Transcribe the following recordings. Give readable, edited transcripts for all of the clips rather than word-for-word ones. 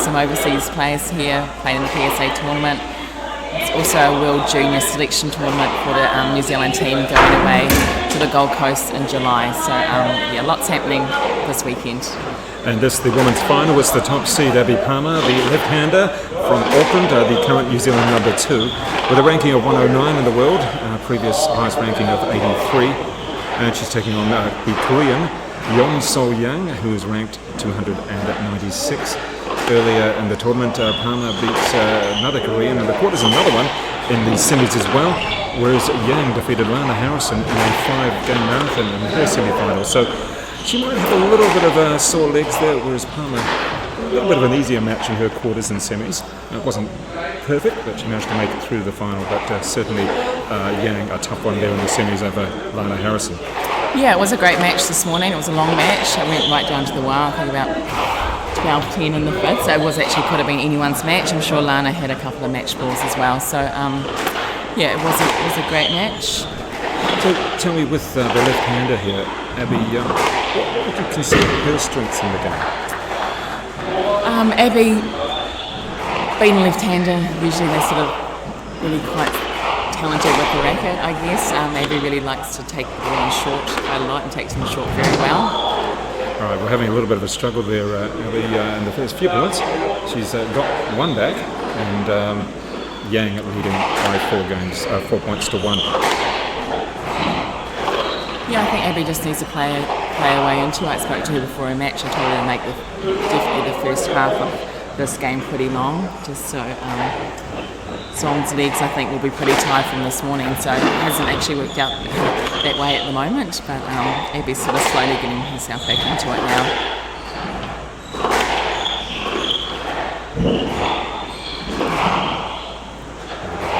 some overseas players here playing in the PSA tournament. It's also a World Junior Selection tournament for the New Zealand team going away to the Gold Coast in July. So yeah, lots happening this weekend. And this is the women's final. It's the top seed Abbie Palmer, the left-hander from Auckland, the current New Zealand number 2, with a ranking of 109 in the world, previous highest ranking of 83. And she's taking on the Korean YEONGSOO, who is ranked 296. Earlier in the tournament, Palmer beats another Korean in the quarters, another one in the semis as well, whereas Yang defeated Lana Harrison in a 5-game marathon in her semi-final. So she might have a little bit of sore legs there, whereas Palmer, a little bit of an easier match in her quarters and semis. It wasn't perfect, but she managed to make it through the final, but certainly Yang, a tough one there in the semis over Lana Harrison. Yeah, it was a great match this morning. It was a long match. It went right down to the wire, I think about 12-10 in the fifth, so it was actually could have been anyone's match. I'm sure Lana had a couple of match balls as well. So yeah, it was a great match. So tell me, with the left-hander here, Abbie, what would you consider her strengths in the game? Abbie, being a left-hander, usually they're sort of really quite talented with the racket, I guess. Abbie really likes to take the ball in short quite a lot and takes them short very well. All right, we're having a little bit of a struggle there, Abbie, in the first few points. She's got one back, and Yang leading by 4 points to 1. Yeah, I think Abbie just needs to play her way into it. I spoke to her before a match. I told her to make definitely the first half of this game pretty long, just so Song's legs, I think, will be pretty tired from this morning, so it hasn't actually worked out that way at the moment, but Abbie's sort of slowly getting herself back into it now.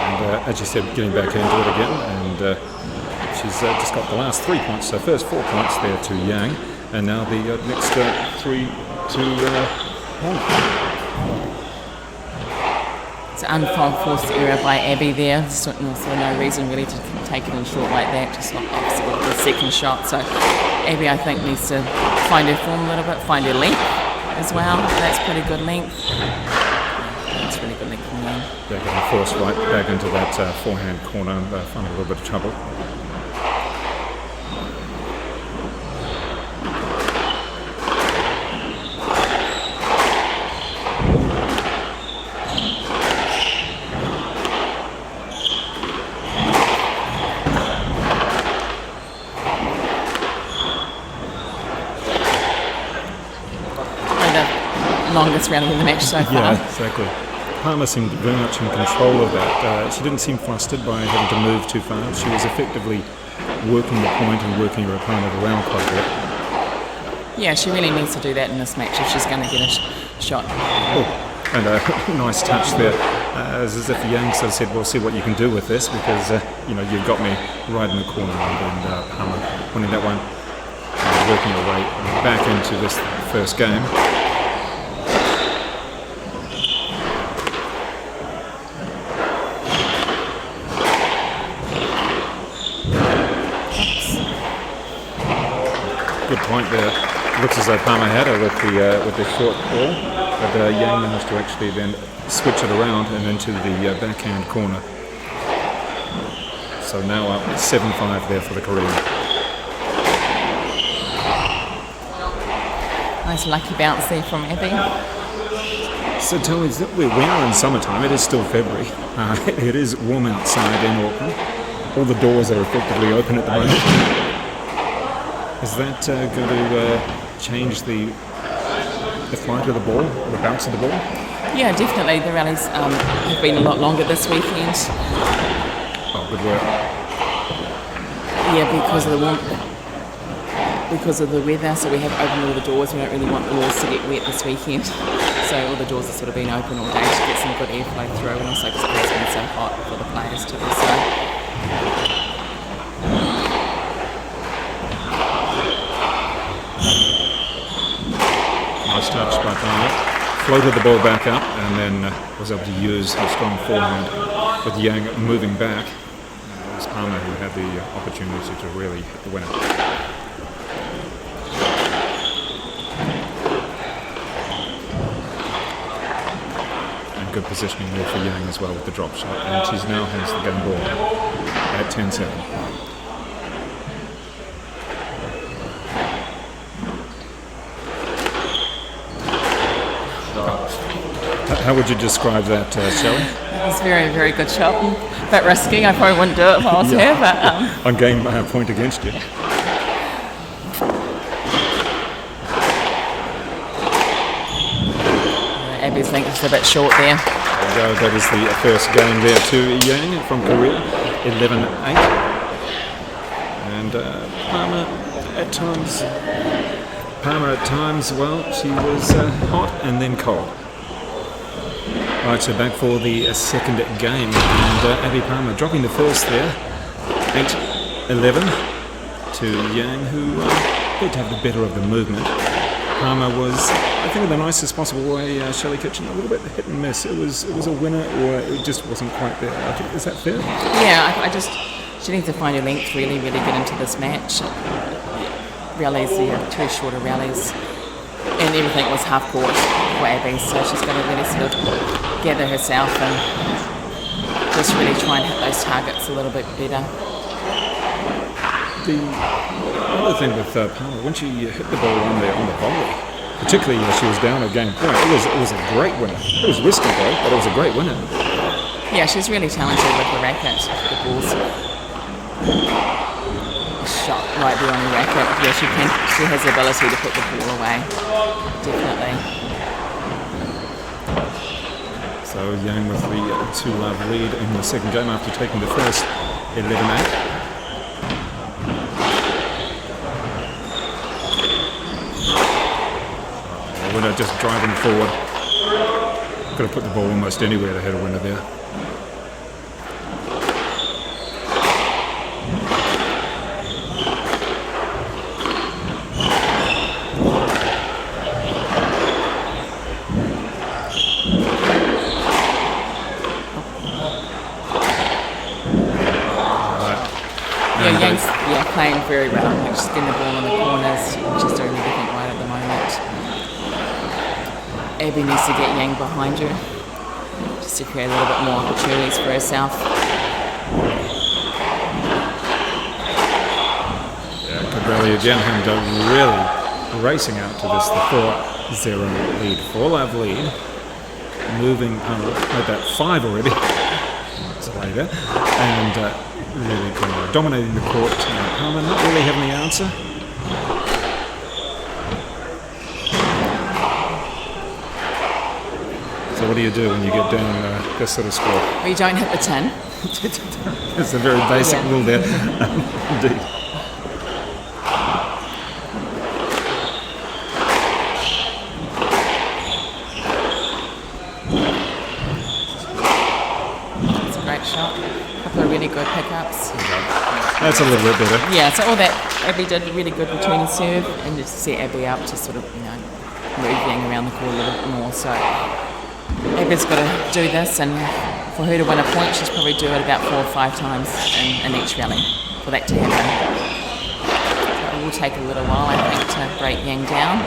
And as you said, getting back into it again, and she's just got the last 3 points, so first 4 points there to Yang, and now the next 3 to Palmer. It's an unforced error by Abbie there, so no reason really to take it in short like that, just not obviously with the second shot. So Abbie, I think, needs to find her form a little bit, find her length as well. That's pretty good length. That's really good length from there. They're getting forced right back into that forehand corner and finding a little bit of trouble. Longest round of the match so far. Yeah, exactly. Palmer seemed very much in control of that. She didn't seem flustered by having to move too fast. She was effectively working the point and working her opponent around quite a bit. Yeah, she really needs to do that in this match if she's going to get a shot. Oh, and a nice touch there. As if Yang sort of said, "Well, see what you can do with this, because you've got me right in the corner." And Palmer winning that one, working her way back into this first game. Good point there. Looks as though Palmer had her with the short ball, but Yang managed to actually then switch it around and into the backhand corner. So now up 7-5 there for the Korean. Nice lucky bounce there from Abbie. So tell me, we are in summertime. It is still February. It is warm outside in Auckland. All the doors are effectively open at the moment. Is that going to change the flight of the ball, the bounce of the ball? Yeah, definitely. The rallies have been a lot longer this weekend. Oh, good work. Yeah, because of the weather, so we have opened all the doors. We don't really want the walls to get wet this weekend. So all the doors have sort of been open all day to get some good airflow through, and also because it has been so hot for the players too. So. Nice touch by Palmer. Floated the ball back up and then was able to use a strong forehand with Yang moving back. It was Palmer who had the opportunity to really hit the winner. good positioning there for Yang as well with the drop shot, and she now has the game ball at 10-7. How would you describe that, Shelley? It was a very, very good shot. A bit risky. I probably wouldn't do it if I was her, but... On game point against you. Abbie's length is a bit short there. That is the first game there to Yang from Korea, 11-8. And Palmer at times, well, she was hot and then cold. Right, so back for the second game, and Abbie Palmer dropping the first there, 8-11 to Yang, who did have the better of the movement. Palmer was, I think, in the nicest possible way, Shelley Kitchen, a little bit hit and miss. It was a winner, or it just wasn't quite there. I think, is that fair? Yeah, she needs to find her length, really get into this match. Rallies, two shorter rallies, and everything was half court for Abbie, so she's got to really sort of gather herself and just really try and hit those targets a little bit better. The other thing with Palmer, when she hit the ball on the volley, particularly as she was down at game point, it was a great winner. It was risky though, but it was a great winner. Yeah, she's really talented with the racket, the balls. Shot right there on the racket. Yeah, she has the ability to put the ball away. Definitely. So Yang with the 2-love lead in the second game after taking the first 11-8. Winner just driving forward. Could have put the ball almost anywhere to hit a winner there. Yang's playing very well. She's getting the ball in the corners. She's doing everything right at the moment. Abbie needs to get Yang behind her just to create a little bit more opportunities for herself. Yeah, good rally again. Hendo really racing out to this, the 4-0 lead, 4-love lead. Moving, made that 5 already. It's later. And really dominating the court. Palmer not really having the answer. So what do you do when you get down this sort of score? Well, you don't hit the 10. It's a very basic rule there. Indeed. It's a great shot. A couple of really good pickups. That's a little bit better. Yeah, so all that Abbie did really good returning serve, and just set Abbie up to sort of, move Yang around the court a little bit more. So Abbie's got to do this, and for her to win a point, she's probably do it about 4 or 5 times in each rally for that to happen. So it will take a little while, I think, to break Yang down.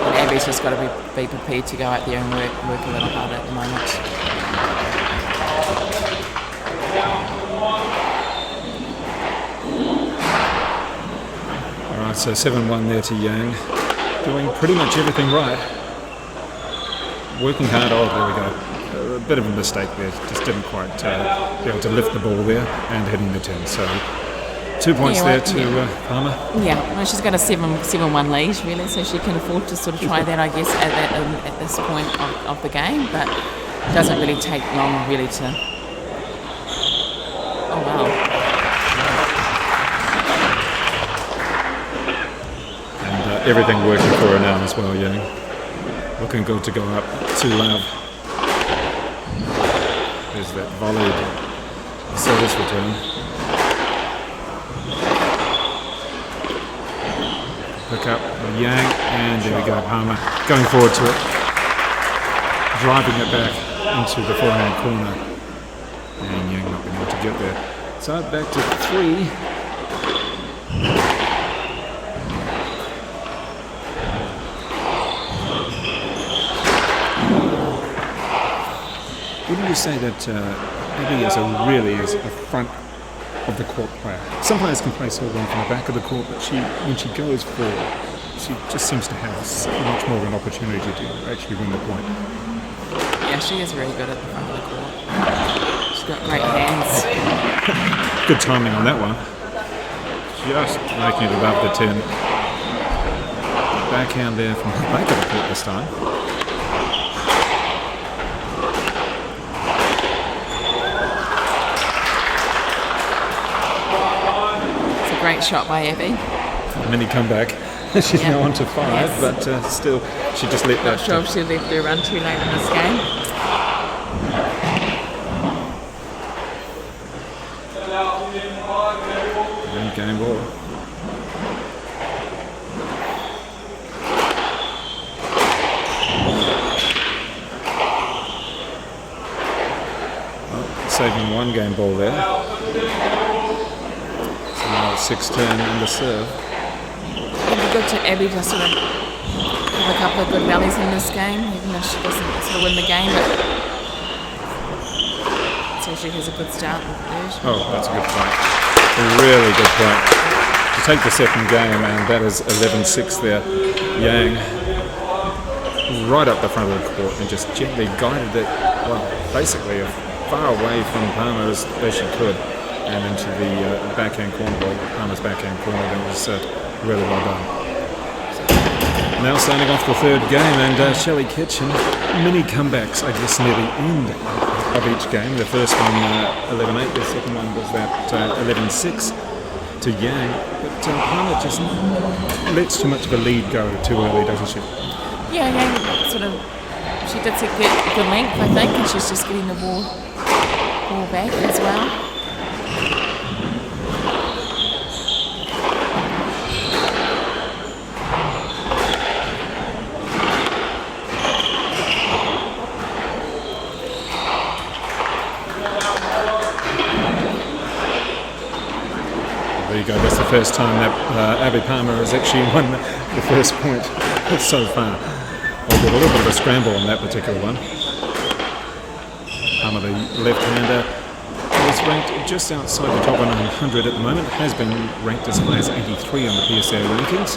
But Abbie's just got to be prepared to go out there and work a little harder at the moment. All right, so 7-1 there to Yang, doing pretty much everything right. Working hard. Oh, there we go. A bit of a mistake there. Just didn't quite be able to lift the ball there and hitting the 10. So 2 points there to Palmer. Yeah, well, she's got a 7-1 lead, really, so she can afford to sort of try that, I guess, at this point of the game. But it doesn't really take long, really, to... Oh, wow. And everything working for her now as well, Yang. Looking good to go up 2-love. There's that volleyed service return. Pick up Yang, and there we go, Palmer going forward to it. Driving it back into the forehand corner. And Yang not being able to get there. So back to 3. Wouldn't you say that Abbie is a front of the court player? Some players can play so well from the back of the court, but when she goes forward, she just seems to have so much more of an opportunity to actually win the point. Yeah, she is very good at the front of the court. She's got great hands. Good timing on that one. Just making it above the 10. Backhand there from the back of the court this time. It's a great shot by Abbie. Mini comeback. She's now on to 5, Yes. but still, she just let that. Not sure if she left her run too late in this game. Game ball. Saving one game ball there. So now 6-10 in the serve. It'd be good to Abbie to sort of have a couple of good rallies in this game, even if she doesn't sort of win the game. But so she has a good start in the third. Oh, that's a good point. A really good point. To take the second game, and that is 11-6 there. Yang right up the front of the court and just gently guided it, well, basically as far away from Palmer as she could, and into the backhand corner, Palmer's backhand corner. That was really well done. Now starting off the third game, and Shelley Kitchen, mini comebacks, I guess, near the end of each game. The first one 11-8, the second one was that 11-6 to Yang, but Palmer just lets too much of a lead go too early, doesn't she? Yeah, Yang sort of, she did get good length, I think, and she's just getting the ball back as well. There you go, that's the first time that Abbie Palmer has actually won the first point so far. I've got a little bit of a scramble on that particular one. Palmer, the left-hander, is ranked just outside the top 100 at the moment. Has been ranked as high as 83 on the PSA rankings.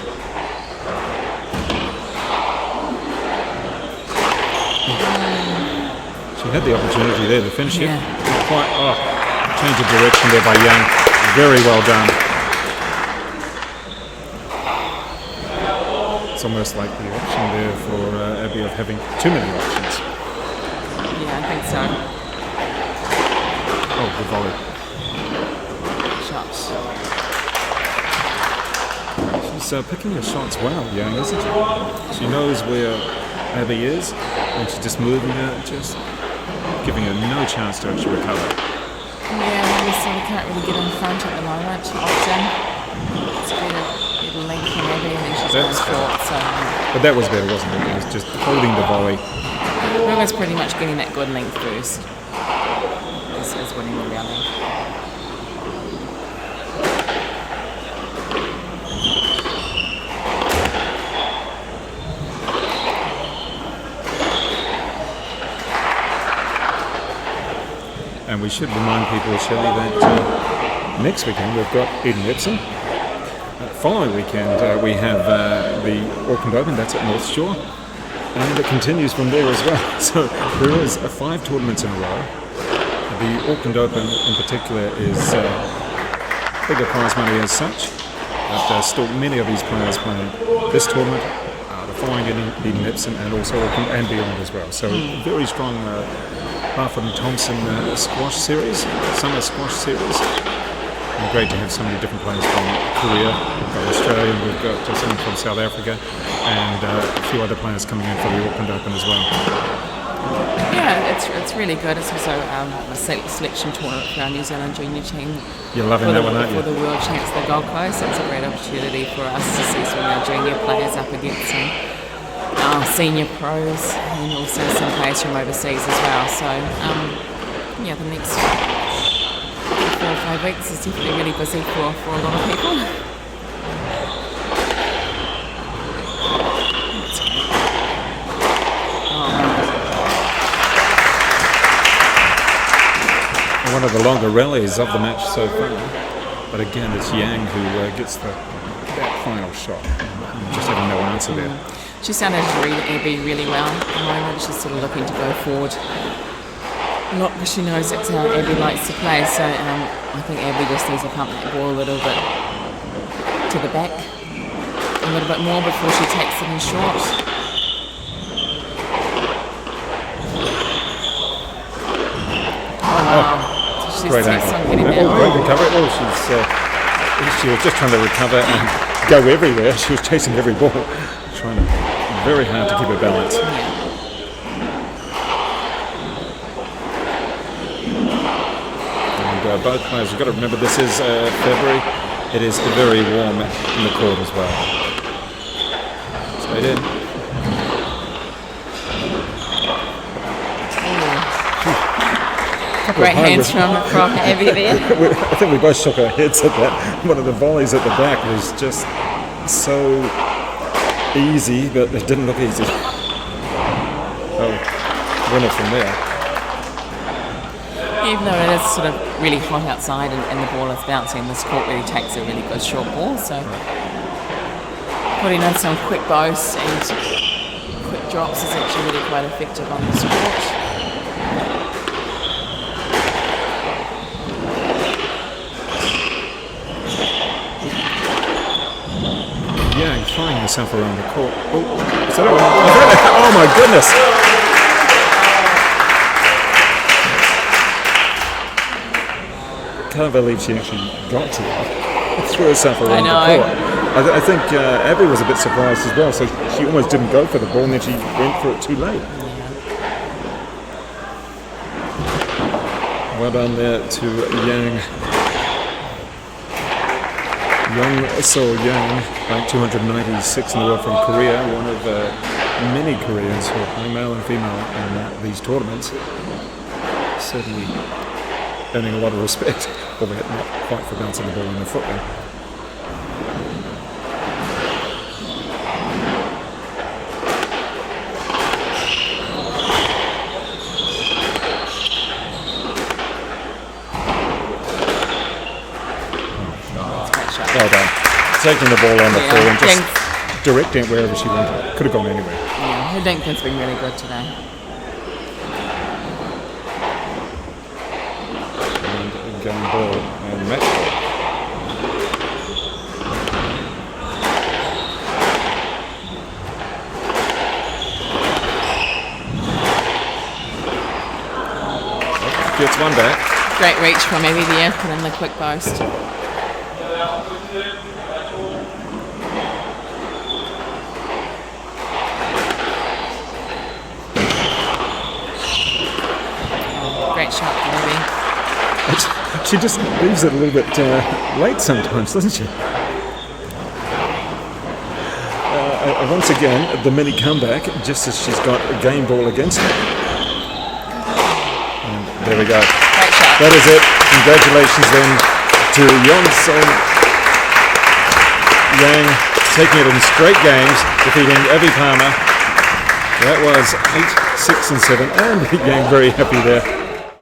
She had the opportunity there to finish it. Change of direction there by Young. Very well done. It's almost like the option there for Abbie of having too many options. Yeah, I think so. Oh, good volley. Shots. She's picking her shots well, Young, isn't she? She knows where Abbie is, and she's just moving her, just giving her no chance to actually recover. Yeah, we sort of can't really get in front at the moment often. It's better length from Abbie, and then she's going short. So, but that was better, wasn't it? It was just holding the volley. Whoever's pretty much getting that good length first is winning the rally. And we should remind people, Shelley, that next weekend we've got Eden Epsom. Following weekend we have the Auckland Open, that's at North Shore. And it continues from there as well. So there is 5 tournaments in a row. The Auckland Open in particular is bigger prize money as such. But still many of these players playing this tournament, the following Eden Epsom, and also Auckland and beyond as well. So very strong Barfoot and Thompson squash series, summer squash series. And great to have so many different players from Korea. We've got Australia, we've got someone from South Africa, and a few other players coming in for the Auckland Open as well. Yeah, it's really good. It's also a selection tournament for our New Zealand junior team. You're loving that one, aren't you? For the World Champs of the Gold Coast. It's a great opportunity for us to see some of our junior players up against some senior pros, and also some players from overseas as well. So, yeah, the next 4 or 5 weeks is definitely really busy for a lot of people. one of the longer rallies of the match so far. But again, it's Yang who gets that final shot. Just having no answer there. She's starting to read Abbie really well at the moment. She's sort of looking to go forward a lot because she knows that's how Abbie likes to play. So I think Abbie just needs to pump that ball a little bit to the back, a little bit more before she takes it in short. Oh wow! So she's Great on angle. getting that. Great recovery. Oh, she was just trying to recover and go everywhere. She was chasing every ball, trying very hard to keep her balance. And both players, you've got to remember this is February. It is very warm in the court as well. Straight in. Great hands from Abbie there. I think we both shook our heads at that. One of the volleys at the back was just so easy, but it didn't look easy. Oh, winner from there. Even though it is sort of really hot outside and the ball is bouncing, this court really takes a really good short ball. So putting in some quick boasts and quick drops is actually really quite effective on this court. Yeah, throwing herself around the court. Oh my goodness! Can't believe she actually got to it. Threw herself around the court. I think Abbie was a bit surprised as well, so she almost didn't go for the ball and then she went for it too late. Well done there to Yang. YEONGSOO, ranked 296 in the world from Korea, one of many Koreans who are playing male and female in these tournaments. Certainly earning a lot of respect, albeit not quite for bouncing the ball in the foot then. Well done. Taking the ball on the floor and just directing it wherever she wanted. Could have gone anywhere. Yeah, her Dinkton's been really good today. And game ball and match ball. Gets one back. Great reach from Abbie there, put in the quick boast. Great shot from Abbie. She just leaves it a little bit late sometimes, doesn't she? Once again, the mini comeback, just as she's got a game ball against her. And there we go. Great shot. That is it. Congratulations then to YEONGSOO Yang, taking it in straight games, defeating Abbie Palmer. That was 8, 6 and 7, and Yang very happy there.